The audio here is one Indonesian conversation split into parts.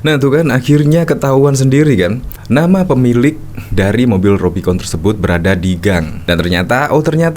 Nah tuh kan akhirnya ketahuan sendiri kan, nama pemilik dari mobil Rubicon tersebut berada di gang. Dan ternyata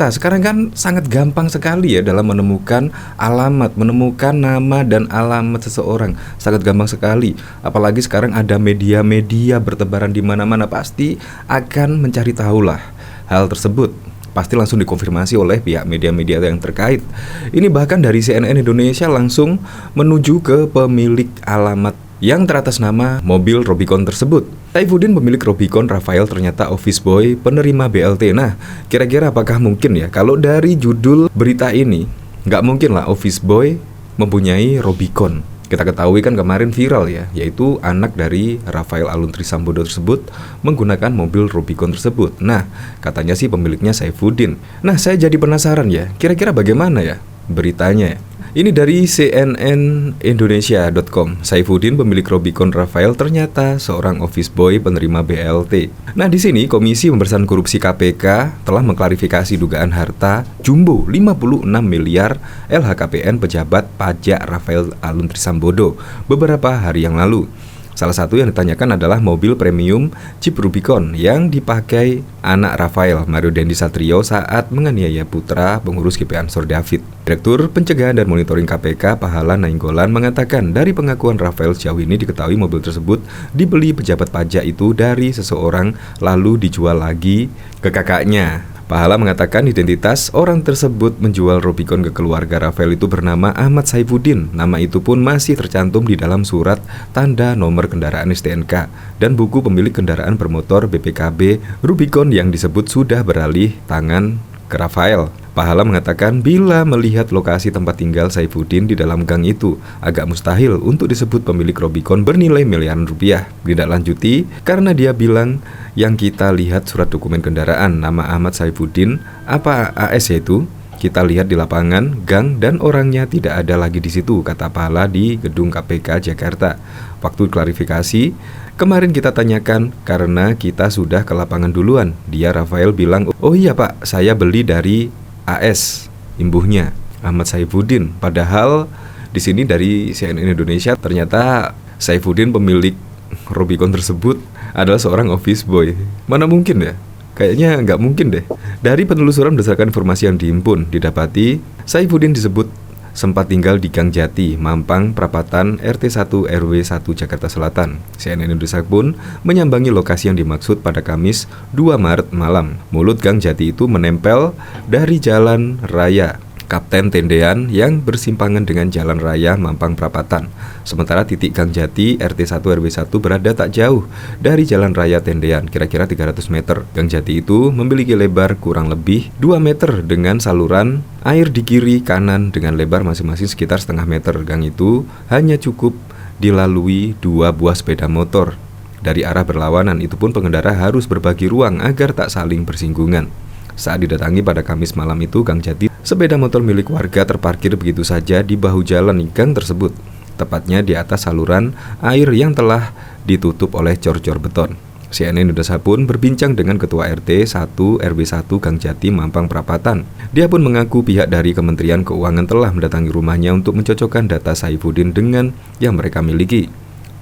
sekarang kan sangat gampang sekali ya dalam menemukan alamat, menemukan nama dan alamat seseorang. Sangat gampang sekali. Apalagi sekarang ada media-media bertebaran di mana-mana, pasti akan mencari tahulah hal tersebut. Pasti langsung dikonfirmasi oleh pihak media-media yang terkait. Ini bahkan dari CNN Indonesia langsung menuju ke pemilik alamat yang teratas nama mobil Rubicon tersebut. Saifuddin pemilik Rubicon Rafael ternyata office boy penerima BLT. Nah, kira-kira apakah mungkin ya kalau dari judul berita ini, nggak mungkin lah office boy mempunyai Rubicon. Kita ketahui kan kemarin viral ya, yaitu anak dari Rafael Aluntri Sambodo tersebut menggunakan mobil Rubicon tersebut. Nah, katanya sih pemiliknya Saifuddin. Nah, saya jadi penasaran ya, kira-kira bagaimana ya beritanya ya? Ini dari cnnindonesia.com. Saifuddin pemilik Rubicon Rafael ternyata seorang office boy penerima BLT. Nah, di sini Komisi Pemberantasan Korupsi KPK telah mengklarifikasi dugaan harta jumbo 56 miliar LHKPN pejabat pajak Rafael Aluntri Sambodo beberapa hari yang lalu. Salah satu yang ditanyakan adalah mobil premium Jeep Rubicon yang dipakai anak Rafael, Mario Dendi Satrio, saat menganiaya putra pengurus GP Ansor David. Direktur Pencegahan dan Monitoring KPK Pahala Nainggolan mengatakan dari pengakuan Rafael sejauh ini diketahui mobil tersebut dibeli pejabat pajak itu dari seseorang lalu dijual lagi ke kakaknya. Pahala mengatakan identitas orang tersebut menjual Rubicon ke keluarga Rafael itu bernama Ahmad Saifuddin. Nama itu pun masih tercantum di dalam surat tanda nomor kendaraan STNK dan buku pemilik kendaraan bermotor BPKB Rubicon yang disebut sudah beralih tangan ke Rafael. Pahala mengatakan bila melihat lokasi tempat tinggal Saifuddin di dalam gang itu, agak mustahil untuk disebut pemilik Rubicon bernilai miliaran rupiah. Ditindaklanjuti karena dia bilang yang kita lihat surat dokumen kendaraan nama Ahmad Saifuddin, apa AS yaitu? Kita lihat di lapangan, gang dan orangnya tidak ada lagi di situ, kata Pahala di gedung KPK Jakarta. Waktu klarifikasi, kemarin kita tanyakan karena kita sudah ke lapangan duluan. Dia Rafael bilang, oh iya pak, saya beli dari AS, imbuhnya Ahmad Saifuddin. Padahal di sini dari CNN Indonesia ternyata Saifuddin pemilik Rubicon tersebut adalah seorang office boy. Mana mungkin ya? Kayaknya nggak mungkin deh. Dari penelusuran berdasarkan informasi yang dihimpun, didapati Saifuddin disebut sempat tinggal di Gang Jati, Mampang, Prapatan, RT 1 RW 1 Jakarta Selatan. CNN Indonesia pun menyambangi lokasi yang dimaksud pada Kamis 2 Maret malam. Mulut Gang Jati itu menempel dari jalan raya Kapten Tendean yang bersimpangan dengan jalan raya Mampang Prapatan. Sementara titik Gang Jati RT 1 RW 1 berada tak jauh dari jalan raya Tendean, kira-kira 300 meter. Gang Jati itu memiliki lebar kurang lebih 2 meter dengan saluran air di kiri kanan dengan lebar masing-masing sekitar setengah meter. Gang itu hanya cukup dilalui 2 buah sepeda motor. Dari arah berlawanan itu pun pengendara harus berbagi ruang agar tak saling bersinggungan. Saat didatangi pada Kamis malam itu Gang Jati, sepeda motor milik warga terparkir begitu saja di bahu jalan gang tersebut, tepatnya di atas saluran air yang telah ditutup oleh cor-cor beton. CNN Indonesia pun berbincang dengan Ketua RT 1 RW 1 Gang Jati Mampang Prapatan. Dia pun mengaku pihak dari Kementerian Keuangan telah mendatangi rumahnya untuk mencocokkan data Saifuddin dengan yang mereka miliki.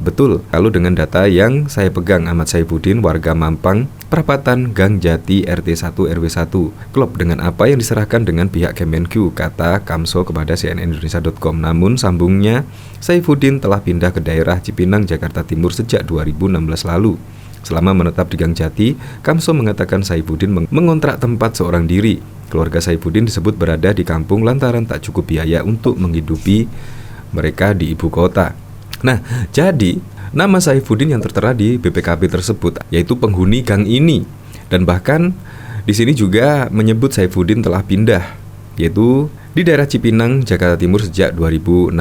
Betul, kalau dengan data yang saya pegang, Ahmad Saifuddin warga Mampang Prapatan Gang Jati RT 1 RW 1 klop dengan apa yang diserahkan dengan pihak Kemenq, kata Kamso kepada cnnindonesia.com. Namun sambungnya, Saifuddin telah pindah ke daerah Cipinang, Jakarta Timur sejak 2016 lalu. Selama menetap di Gang Jati, Kamso mengatakan Saifuddin mengontrak tempat seorang diri. Keluarga Saifuddin disebut berada di kampung lantaran tak cukup biaya untuk menghidupi mereka di ibu kota. Nah, jadi nama Saifuddin yang tertera di BPKB tersebut yaitu penghuni gang ini, dan bahkan di sini juga menyebut Saifuddin telah pindah, yaitu di daerah Cipinang, Jakarta Timur sejak 2016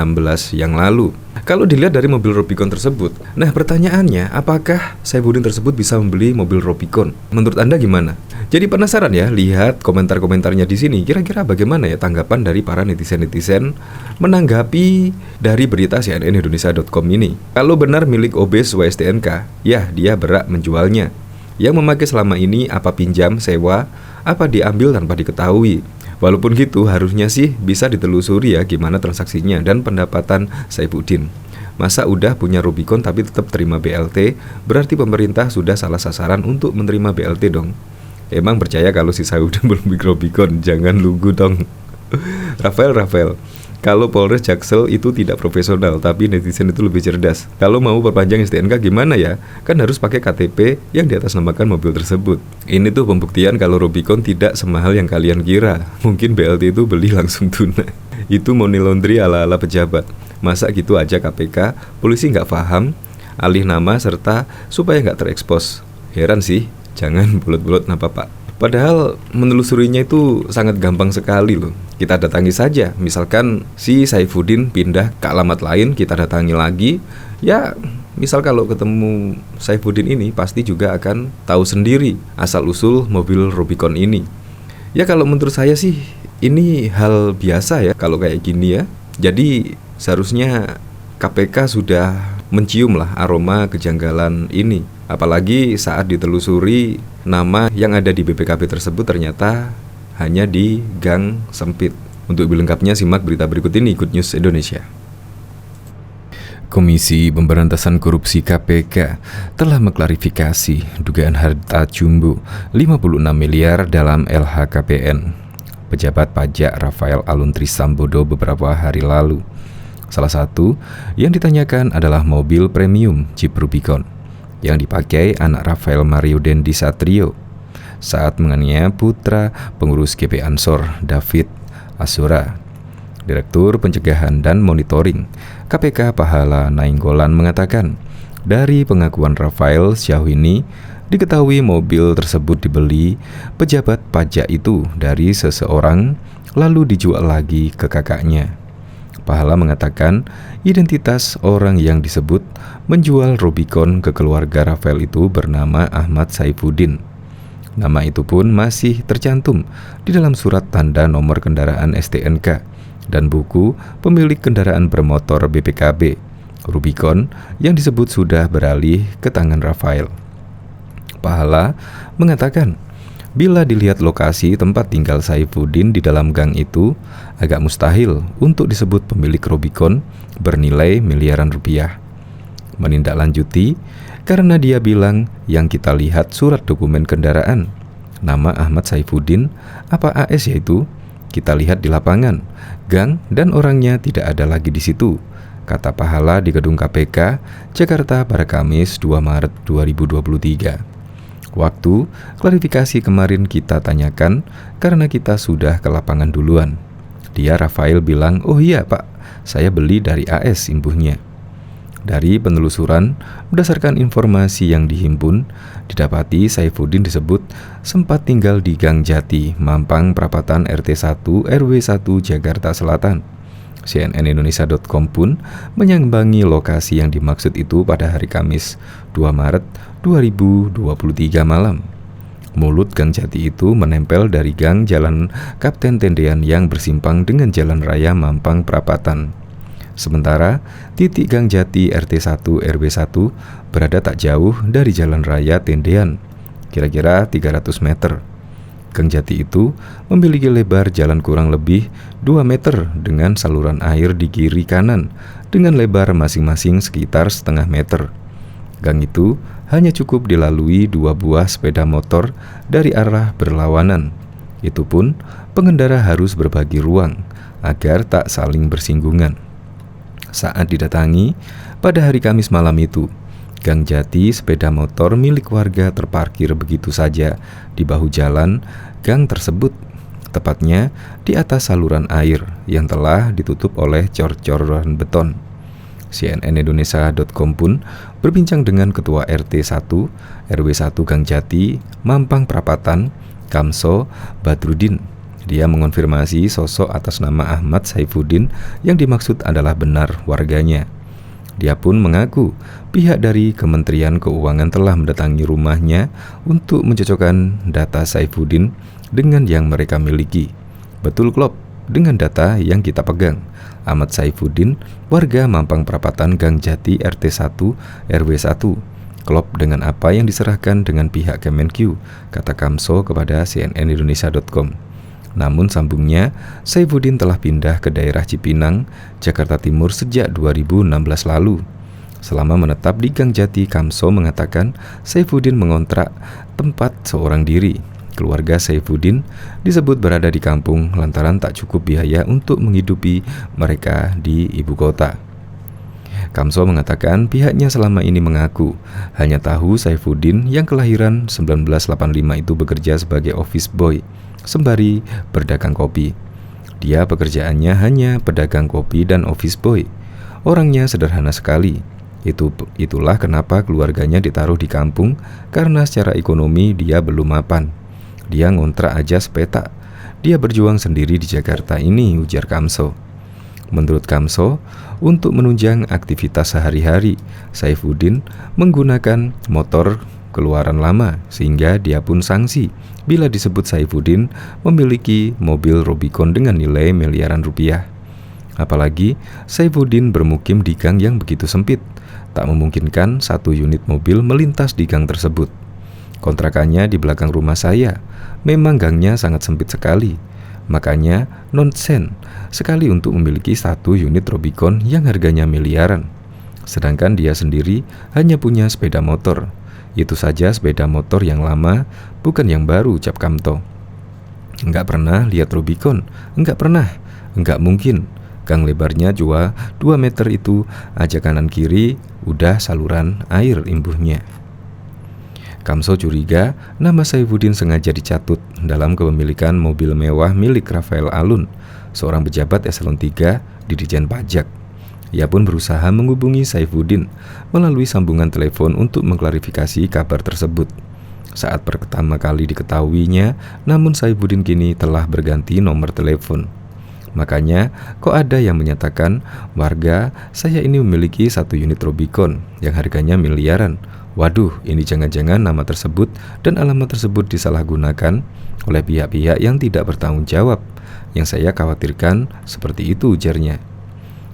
yang lalu. Kalau dilihat dari mobil Rubicon tersebut, nah pertanyaannya, apakah Saifuddin tersebut bisa membeli mobil Rubicon? Menurut Anda gimana? Jadi penasaran ya lihat komentar-komentarnya di sini. Kira-kira bagaimana ya tanggapan dari para netizen-netizen menanggapi dari berita cnnindonesia.com ini. Kalau benar milik OBES WSTNK, ya dia berhak menjualnya. Yang memakai selama ini apa pinjam, sewa, apa diambil tanpa diketahui. Walaupun gitu harusnya sih bisa ditelusuri ya gimana transaksinya dan pendapatan Saifuddin. Masa udah punya Rubicon tapi tetap terima BLT, berarti pemerintah sudah salah sasaran untuk menerima BLT dong. Emang percaya kalau si Saifuddin belum beli Rubicon? Jangan lugu dong. Rafael, kalau Polres Jaksel itu tidak profesional, tapi netizen itu lebih cerdas. Kalau mau perpanjang STNK gimana ya? Kan harus pakai KTP yang diatasnamakan mobil tersebut. Ini tuh pembuktian kalau Rubicon tidak semahal yang kalian kira. Mungkin BLT itu beli langsung tunai. Itu money laundry ala-ala pejabat. Masa gitu aja KPK, polisi nggak paham, alih nama serta supaya nggak terekspos. Heran sih. Jangan bulat-bulat napa Pak. Padahal menelusurinya itu sangat gampang sekali loh. Kita datangi saja. Misalkan si Saifuddin pindah ke alamat lain, kita datangi lagi. Ya misal kalau ketemu Saifuddin ini pasti juga akan tahu sendiri asal-usul mobil Rubicon ini. Ya kalau menurut saya sih ini hal biasa ya kalau kayak gini ya. Jadi seharusnya KPK sudah mencium lah aroma kejanggalan ini. Apalagi saat ditelusuri nama yang ada di BPKB tersebut ternyata hanya di gang sempit. Untuk lebih lengkapnya simak berita berikut ini, Good News Indonesia. Komisi Pemberantasan Korupsi KPK telah mengklarifikasi dugaan harta jumbo 56 miliar dalam LHKPN pejabat pajak Rafael Aluntri Sambodo beberapa hari lalu. Salah satu yang ditanyakan adalah mobil premium Jeep Rubicon yang dipakai anak Rafael Mario Dendi Satrio saat menganiaya putra pengurus GP Ansor David Azora. Direktur Pencegahan dan Monitoring KPK Pahala Nainggolan mengatakan, dari pengakuan Rafael sejauh ini diketahui mobil tersebut dibeli pejabat pajak itu dari seseorang lalu dijual lagi ke kakaknya. Pahala mengatakan identitas orang yang disebut menjual Rubicon ke keluarga Rafael itu bernama Ahmad Saifuddin. Nama itu pun masih tercantum di dalam surat tanda nomor kendaraan STNK dan buku pemilik kendaraan bermotor BPKB. Rubicon yang disebut sudah beralih ke tangan Rafael. Pahala mengatakan, bila dilihat lokasi tempat tinggal Saifuddin di dalam gang itu, agak mustahil untuk disebut pemilik Rubicon bernilai miliaran rupiah. Menindaklanjuti, karena dia bilang yang kita lihat surat dokumen kendaraan, nama Ahmad Saifuddin, apa AS yaitu, kita lihat di lapangan, gang dan orangnya tidak ada lagi di situ, kata Pahala di gedung KPK, Jakarta pada Kamis 2 Maret 2023. Waktu klarifikasi kemarin kita tanyakan karena kita sudah ke lapangan duluan. Dia Rafael bilang, oh iya Pak, saya beli dari AS imbuhnya. Dari penelusuran, berdasarkan informasi yang dihimpun, didapati Saifuddin disebut sempat tinggal di Gang Jati, Mampang Perapatan RT 1 RW 1 Jakarta Selatan. cnnindonesia.com pun menyambangi lokasi yang dimaksud itu pada hari Kamis 2 Maret 2023 malam. Mulut Gang Jati itu menempel dari gang Jalan Kapten Tendean yang bersimpang dengan Jalan Raya Mampang Perapatan. Sementara titik Gang Jati RT 1 RW 1 berada tak jauh dari Jalan Raya Tendean, kira-kira 300 meter. Gang Jati itu memiliki lebar jalan kurang lebih 2 meter dengan saluran air di kiri kanan dengan lebar masing-masing sekitar setengah meter. Gang itu hanya cukup dilalui 2 buah sepeda motor dari arah berlawanan. Itu pun pengendara harus berbagi ruang agar tak saling bersinggungan. Saat didatangi pada hari Kamis malam itu, Gang Jati sepeda motor milik warga terparkir begitu saja di bahu jalan gang tersebut, tepatnya di atas saluran air yang telah ditutup oleh cor-coran beton. cnnindonesia.com pun berbincang dengan Ketua RT 1 RW 1 Gang Jati, Mampang Perapatan, Kamso Badrudin. Dia mengonfirmasi sosok atas nama Ahmad Saifuddin yang dimaksud adalah benar warganya. Dia pun mengaku pihak dari Kementerian Keuangan telah mendatangi rumahnya untuk mencocokkan data Saifuddin dengan yang mereka miliki. Betul klop dengan data yang kita pegang. Ahmad Saifuddin, warga Mampang Perapatan Gang Jati RT 1 RW 1. Klop dengan apa yang diserahkan dengan pihak Kemenq, kata Kamso kepada cnnindonesia.com. Namun sambungnya, Saifuddin telah pindah ke daerah Cipinang, Jakarta Timur sejak 2016 lalu. Selama menetap di Gang Jati, Kamso mengatakan Saifuddin mengontrak tempat seorang diri. Keluarga Saifuddin disebut berada di kampung lantaran tak cukup biaya untuk menghidupi mereka di ibu kota. Kamso mengatakan pihaknya selama ini mengaku hanya tahu Saifuddin yang kelahiran 1985 itu bekerja sebagai office boy sembari berdagang kopi. Dia pekerjaannya hanya pedagang kopi dan office boy. Orangnya sederhana sekali. Itulah kenapa keluarganya ditaruh di kampung, karena secara ekonomi dia belum mapan. Dia ngontrak aja sepetak. Dia berjuang sendiri di Jakarta ini, ujar Kamso. Menurut Kamso, untuk menunjang aktivitas sehari-hari, Saifuddin menggunakan motor keluaran lama, sehingga dia pun sanksi bila disebut Saifuddin memiliki mobil Rubicon dengan nilai miliaran rupiah. Apalagi Saifuddin bermukim di gang yang begitu sempit, tak memungkinkan satu unit mobil melintas di gang tersebut. Kontrakannya di belakang rumah saya, memang gangnya sangat sempit sekali. Makanya nonsen sekali untuk memiliki satu unit Rubicon yang harganya miliaran. Sedangkan dia sendiri hanya punya sepeda motor. Itu saja sepeda motor yang lama, bukan yang baru, ucap Kamto. Enggak pernah lihat Rubicon, enggak pernah, enggak mungkin. Gang lebarnya cuma 2 meter itu aja kanan kiri, udah saluran air imbuhnya. Kamso curiga nama Saifuddin sengaja dicatut dalam kepemilikan mobil mewah milik Rafael Alun, seorang pejabat eselon 3 di Ditjen Pajak. Ia pun berusaha menghubungi Saifuddin melalui sambungan telepon untuk mengklarifikasi kabar tersebut. Saat pertama kali diketahuinya, namun Saifuddin kini telah berganti nomor telepon. Makanya, kok ada yang menyatakan, warga, saya ini memiliki satu unit Rubicon yang harganya miliaran. Waduh, ini jangan-jangan nama tersebut dan alamat tersebut disalahgunakan oleh pihak-pihak yang tidak bertanggung jawab. Yang saya khawatirkan seperti itu, ujarnya.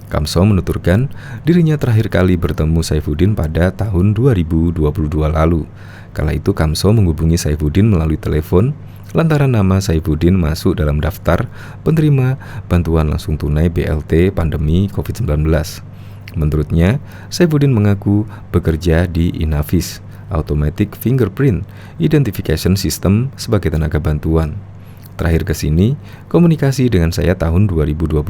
Kamso menuturkan dirinya terakhir kali bertemu Saifuddin pada tahun 2022 lalu. Kala itu Kamso menghubungi Saifuddin melalui telepon lantaran nama Saifuddin masuk dalam daftar penerima bantuan langsung tunai BLT pandemi COVID-19. Menurutnya, Saifuddin mengaku bekerja di Inavis, Automatic Fingerprint Identification System, sebagai tenaga bantuan. Terakhir ke sini, komunikasi dengan saya tahun 2022.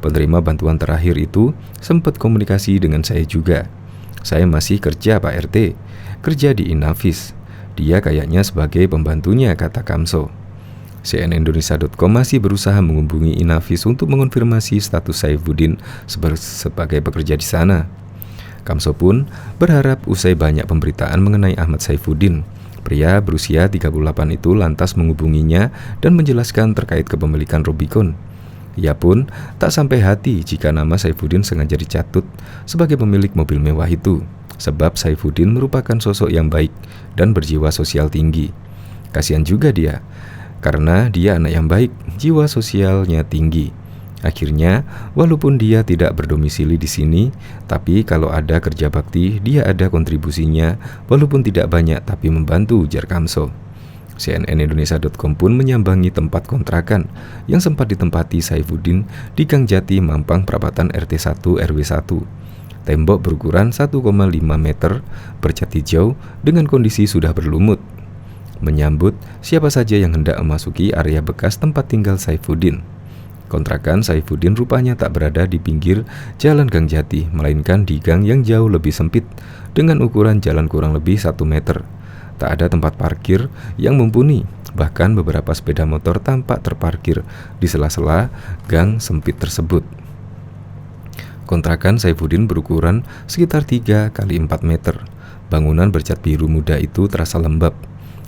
Penerima bantuan terakhir itu sempat komunikasi dengan saya juga. Saya masih kerja, Pak RT, kerja di Inavis. Dia kayaknya sebagai pembantunya, kata Kamso. cnnindonesia.com masih berusaha menghubungi Inavis untuk mengonfirmasi status Saifuddin sebagai pekerja di sana. Kamso pun berharap usai banyak pemberitaan mengenai Ahmad Saifuddin, pria berusia 38 itu lantas menghubunginya dan menjelaskan terkait kepemilikan Rubicon. Ia pun tak sampai hati jika nama Saifuddin sengaja dicatut sebagai pemilik mobil mewah itu, sebab Saifuddin merupakan sosok yang baik dan berjiwa sosial tinggi. Kasihan juga dia, karena dia anak yang baik, jiwa sosialnya tinggi. Akhirnya, walaupun dia tidak berdomisili di sini, tapi kalau ada kerja bakti, dia ada kontribusinya, walaupun tidak banyak tapi membantu, ujar Kamso. cnnindonesia.com pun menyambangi tempat kontrakan yang sempat ditempati Saifuddin di Gang Jati, Mampang Perapatan RT 1 RW 1. Tembok berukuran 1,5 meter bercat hijau dengan kondisi sudah berlumut, menyambut siapa saja yang hendak memasuki area bekas tempat tinggal Saifuddin. Kontrakan Saifuddin rupanya tak berada di pinggir jalan Gang Jati, melainkan di gang yang jauh lebih sempit dengan ukuran jalan kurang lebih 1 meter. Tak ada tempat parkir yang mumpuni, bahkan beberapa sepeda motor tampak terparkir di sela-sela gang sempit tersebut. Kontrakan Saifuddin berukuran sekitar 3 kali 4 meter. Bangunan bercat biru muda itu terasa lembab.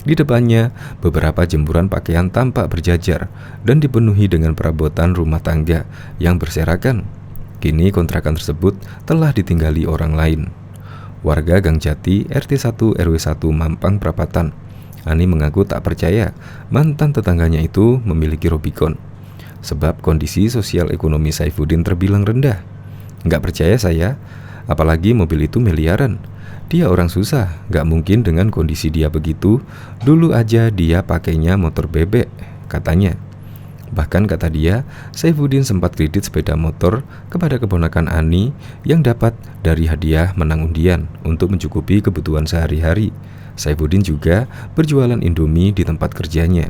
Di depannya, beberapa jempuran pakaian tampak berjajar dan dipenuhi dengan perabotan rumah tangga yang berserakan. Kini kontrakan tersebut telah ditinggali orang lain. Warga Gang Jati, RT 1 RW 1 Mampang Prapatan, Ani mengaku tak percaya mantan tetangganya itu memiliki Rubicon, sebab kondisi sosial ekonomi Saifuddin terbilang rendah. Nggak percaya saya, apalagi mobil itu miliaran. Dia orang susah, nggak mungkin dengan kondisi dia begitu. Dulu aja dia pakainya motor bebek, katanya. Bahkan kata dia, Saifuddin sempat kredit sepeda motor kepada keponakan Ani yang dapat dari hadiah menang undian untuk mencukupi kebutuhan sehari-hari. Saifuddin juga berjualan Indomie di tempat kerjanya.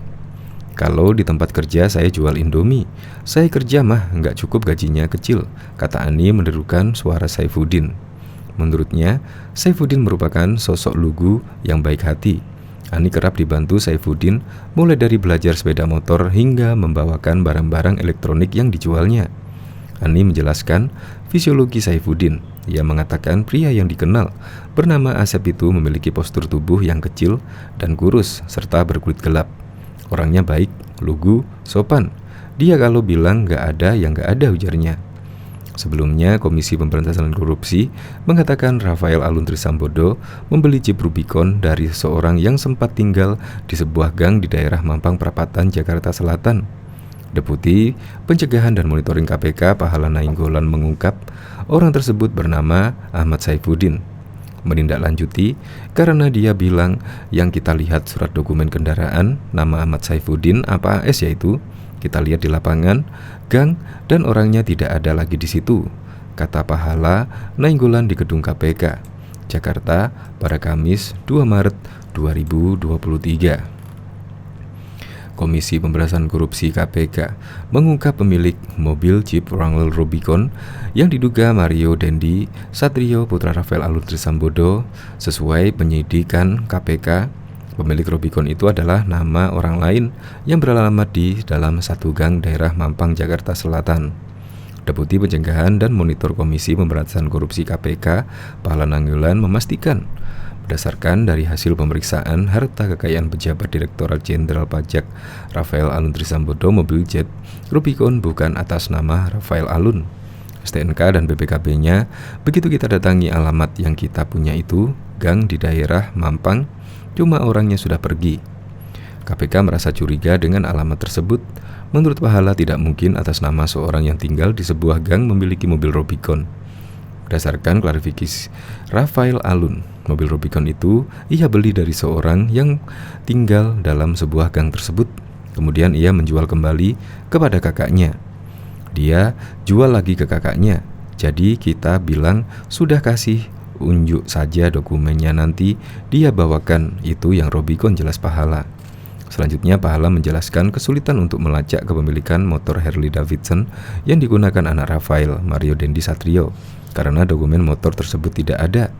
Kalau di tempat kerja saya jual Indomie, saya kerja mah nggak cukup gajinya kecil, kata Ani menderukan suara Saifuddin. Menurutnya, Saifuddin merupakan sosok lugu yang baik hati. Ani kerap dibantu Saifuddin mulai dari belajar sepeda motor hingga membawakan barang-barang elektronik yang dijualnya. Ani menjelaskan fisiologi Saifuddin. Ia mengatakan pria yang dikenal bernama Asep itu memiliki postur tubuh yang kecil dan kurus serta berkulit gelap. Orangnya baik, lugu, sopan. Dia kalau bilang nggak ada yang nggak ada, ujarnya. Sebelumnya, Komisi Pemberantasan Korupsi mengatakan Rafael Alun Trisambodo membeli Jeep Rubicon dari seorang yang sempat tinggal di sebuah gang di daerah Mampang Perapatan, Jakarta Selatan. Deputi Pencegahan dan Monitoring KPK Pahala Nainggolan mengungkap orang tersebut bernama Ahmad Saifuddin. Menindaklanjuti karena dia bilang yang kita lihat surat dokumen kendaraan nama Ahmad Saifuddin apa AS yaitu kita lihat di lapangan, gang, dan orangnya tidak ada lagi di situ, kata Pahala Nainggolan di Gedung KPK, Jakarta pada Kamis 2 Maret 2023. Komisi Pemberantasan Korupsi KPK mengungkap pemilik mobil Jeep Wrangler Rubicon yang diduga Mario Dendi Satrio putra Rafael Alun Trisambodo. Sesuai penyidikan KPK, pemilik Rubicon itu adalah nama orang lain yang beralamat di dalam satu gang daerah Mampang, Jakarta Selatan. Deputi Pencegahan dan Monitor Komisi Pemberantasan Korupsi KPK, Pahala Nainggolan memastikan, berdasarkan dari hasil pemeriksaan harta kekayaan pejabat Direktorat Jenderal Pajak Rafael Alun Trisambodo, mobil Jet Rubicon bukan atas nama Rafael Alun. STNK dan BPKB-nya begitu kita datangi alamat yang kita punya itu, gang di daerah Mampang, cuma orangnya sudah pergi. KPK merasa curiga dengan alamat tersebut. Menurut Pahala tidak mungkin atas nama seorang yang tinggal di sebuah gang memiliki mobil Rubicon. Berdasarkan klarifikasi Rafael Alun, mobil Rubicon itu ia beli dari seorang yang tinggal dalam sebuah gang tersebut. Kemudian ia menjual kembali kepada kakaknya. Dia jual lagi ke kakaknya. Jadi kita bilang sudah kasih, unjuk saja dokumennya, nanti dia bawakan, itu yang Rubicon, jelas Pahala. Selanjutnya Pahala menjelaskan kesulitan untuk melacak kepemilikan motor Harley Davidson yang digunakan anak Rafael, Mario Dendi Satrio, karena dokumen motor tersebut tidak ada.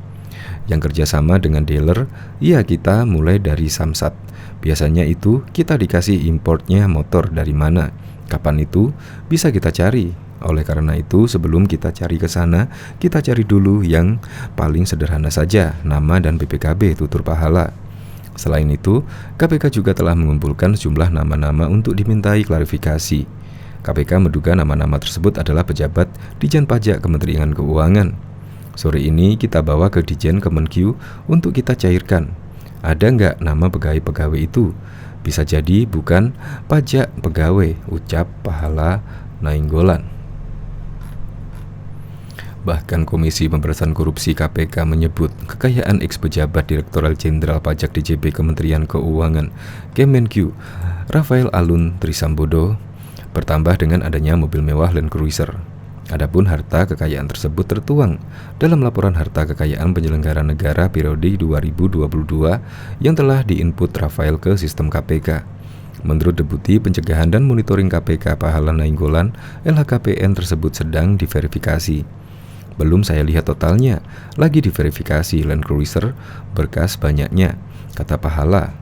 Yang kerjasama dengan dealer, iya kita mulai dari Samsat. Biasanya itu kita dikasih importnya motor dari mana, kapan itu bisa kita cari. Oleh karena itu sebelum kita cari ke sana, kita cari dulu yang paling sederhana saja, nama dan BPKB, tutur Pahala. Selain itu, KPK juga telah mengumpulkan sejumlah nama-nama untuk dimintai klarifikasi. KPK menduga nama-nama tersebut adalah pejabat Dijen Pajak Kementerian Keuangan. Sore ini kita bawa ke Dijen Kemenkyu untuk kita cairkan. Ada nggak nama pegawai-pegawai itu? Bisa jadi bukan pajak pegawai, ucap Pahala Nainggolan. Bahkan Komisi Pemberantasan Korupsi KPK menyebut kekayaan ex-pejabat Direktorat Jenderal Pajak DJP Kementerian Keuangan Kemenkyu Rafael Alun Trisambodo bertambah dengan adanya mobil mewah Land Cruiser. Adapun harta kekayaan tersebut tertuang dalam laporan harta kekayaan penyelenggara negara periode 2022 yang telah diinput Rafael ke sistem KPK. Menurut Deputi Pencegahan dan Monitoring KPK Pahala Nainggolan, LHKPN tersebut sedang diverifikasi. Belum saya lihat totalnya, lagi diverifikasi Land Cruiser, berkas banyaknya, kata Pahala.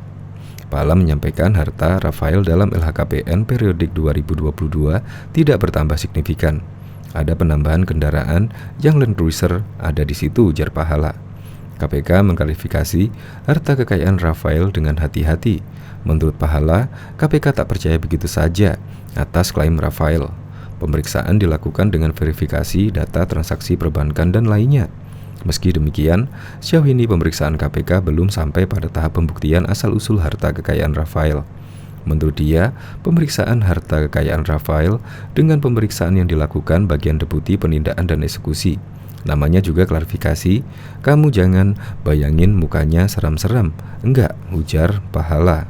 Pahala menyampaikan harta Rafael dalam LHKPN periodik 2022 tidak bertambah signifikan. Ada penambahan kendaraan yang Land Cruiser ada di situ, ujar Pahala. KPK mengklarifikasi harta kekayaan Rafael dengan hati-hati. Menurut Pahala, KPK tak percaya begitu saja atas klaim Rafael. Pemeriksaan dilakukan dengan verifikasi data transaksi perbankan dan lainnya. Meski demikian, sejauh ini pemeriksaan KPK belum sampai pada tahap pembuktian asal-usul harta kekayaan Rafael. Menurut dia, pemeriksaan harta kekayaan Rafael dengan pemeriksaan yang dilakukan bagian deputi penindakan dan eksekusi. Namanya juga klarifikasi, kamu jangan bayangin mukanya seram-seram. Enggak, ujar Pahala.